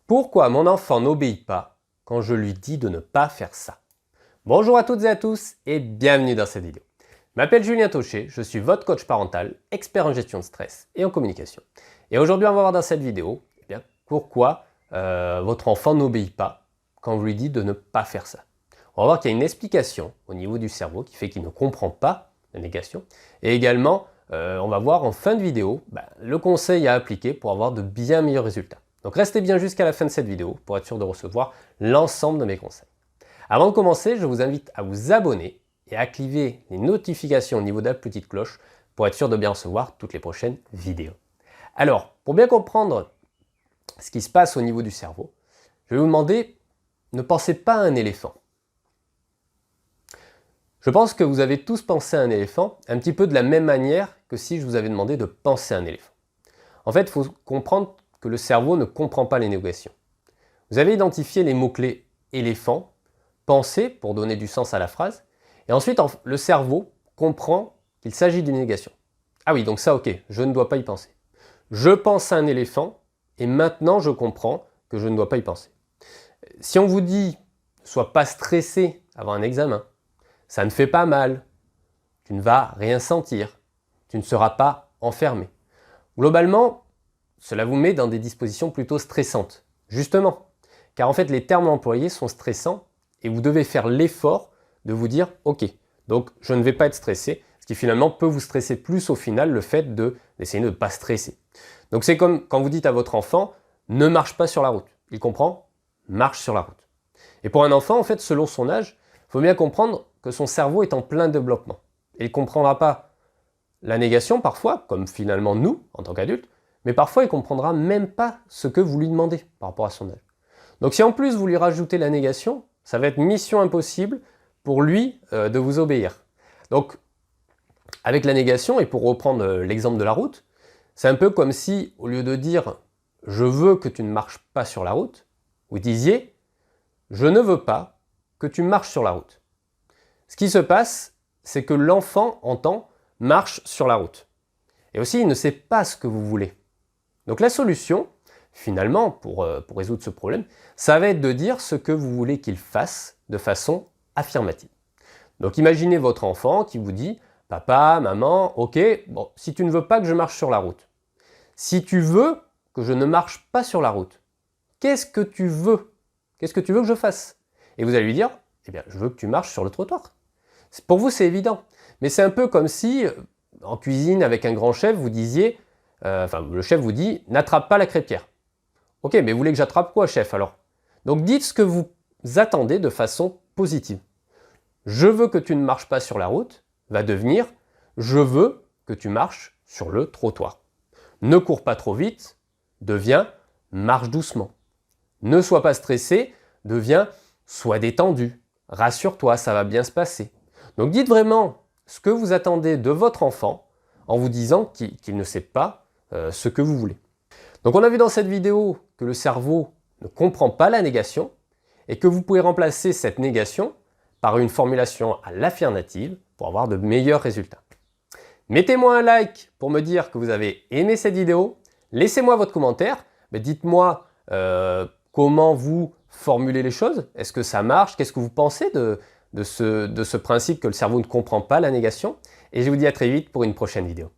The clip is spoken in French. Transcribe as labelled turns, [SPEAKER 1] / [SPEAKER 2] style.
[SPEAKER 1] Pourquoi mon enfant n'obéit pas quand je lui dis de ne pas faire ça? Bonjour à toutes et à tous et bienvenue dans cette vidéo. Je m'appelle Julien Taucher, je suis votre coach parental, expert en gestion de stress et en communication. Et aujourd'hui, on va voir dans cette vidéo pourquoi votre enfant n'obéit pas quand vous lui dites de ne pas faire ça. On va voir qu'il y a une explication au niveau du cerveau qui fait qu'il ne comprend pas la négation. Et également, on va voir en fin de vidéo le conseil à appliquer pour avoir de bien meilleurs résultats. Donc restez bien jusqu'à la fin de cette vidéo pour être sûr de recevoir l'ensemble de mes conseils. Avant de commencer, je vous invite à vous abonner et à activer les notifications au niveau de la petite cloche pour être sûr de bien recevoir toutes les prochaines vidéos. Alors, pour bien comprendre ce qui se passe au niveau du cerveau, je vais vous demander, ne pensez pas à un éléphant. Je pense que vous avez tous pensé à un éléphant un petit peu de la même manière que si je vous avais demandé de penser à un éléphant. En fait, il faut comprendre que le cerveau ne comprend pas les négations. Vous avez identifié les mots-clés éléphant, penser pour donner du sens à la phrase, et ensuite le cerveau comprend qu'il s'agit d'une négation. Ah oui, donc ça ok, je ne dois pas y penser. Je pense à un éléphant, et maintenant je comprends que je ne dois pas y penser. Si on vous dit « sois pas stressé avant un examen », ça ne fait pas mal, tu ne vas rien sentir, tu ne seras pas enfermé. Globalement, cela vous met dans des dispositions plutôt stressantes, justement, car en fait les termes employés sont stressants et vous devez faire l'effort de vous dire « ok, donc je ne vais pas être stressé », ce qui finalement peut vous stresser plus au final le fait d'essayer de ne pas stresser. Donc c'est comme quand vous dites à votre enfant « ne marche pas sur la route », il comprend « marche sur la route ». Et pour un enfant, en fait, selon son âge, il faut bien comprendre que son cerveau est en plein développement. Et il ne comprendra pas la négation parfois, comme finalement nous, en tant qu'adultes, mais parfois il ne comprendra même pas ce que vous lui demandez par rapport à son âge. Donc si en plus vous lui rajoutez la négation, ça va être mission impossible pour lui de vous obéir. Donc avec la négation, et pour reprendre l'exemple de la route, c'est un peu comme si au lieu de dire « je veux que tu ne marches pas sur la route », vous disiez « je ne veux pas que tu marches sur la route ». Ce qui se passe, c'est que l'enfant entend « marche sur la route ». Et aussi, il ne sait pas ce que vous voulez. Donc la solution, finalement, pour résoudre ce problème, ça va être de dire ce que vous voulez qu'il fasse de façon affirmative. Donc imaginez votre enfant qui vous dit « Papa, maman, ok, bon, si tu ne veux pas que je marche sur la route, si tu veux que je ne marche pas sur la route, qu'est-ce que tu veux? Qu'est-ce que tu veux que je fasse ?» Et vous allez lui dire « Eh bien, je veux que tu marches sur le trottoir. » Pour vous, c'est évident. Mais c'est un peu comme si, en cuisine, avec un grand chef, vous disiez, le chef vous dit « n'attrape pas la crêpière ». Ok, mais vous voulez que j'attrape quoi, chef, alors? Donc dites ce que vous attendez de façon positive. Je veux que tu ne marches pas sur la route va devenir je veux que tu marches sur le trottoir. Ne cours pas trop vite devient marche doucement. Ne sois pas stressé devient sois détendu. Rassure-toi, ça va bien se passer. Donc dites vraiment ce que vous attendez de votre enfant en vous disant qu'il ne sait pas ce que vous voulez. Donc on a vu dans cette vidéo que le cerveau ne comprend pas la négation et que vous pouvez remplacer cette négation par une formulation à l'affirmative pour avoir de meilleurs résultats. Mettez-moi un like pour me dire que vous avez aimé cette vidéo. Laissez-moi votre commentaire. Dites-moi comment vous formulez les choses. Est-ce que ça marche? Qu'est-ce que vous pensez de ce principe que le cerveau ne comprend pas la négation? Et je vous dis à très vite pour une prochaine vidéo.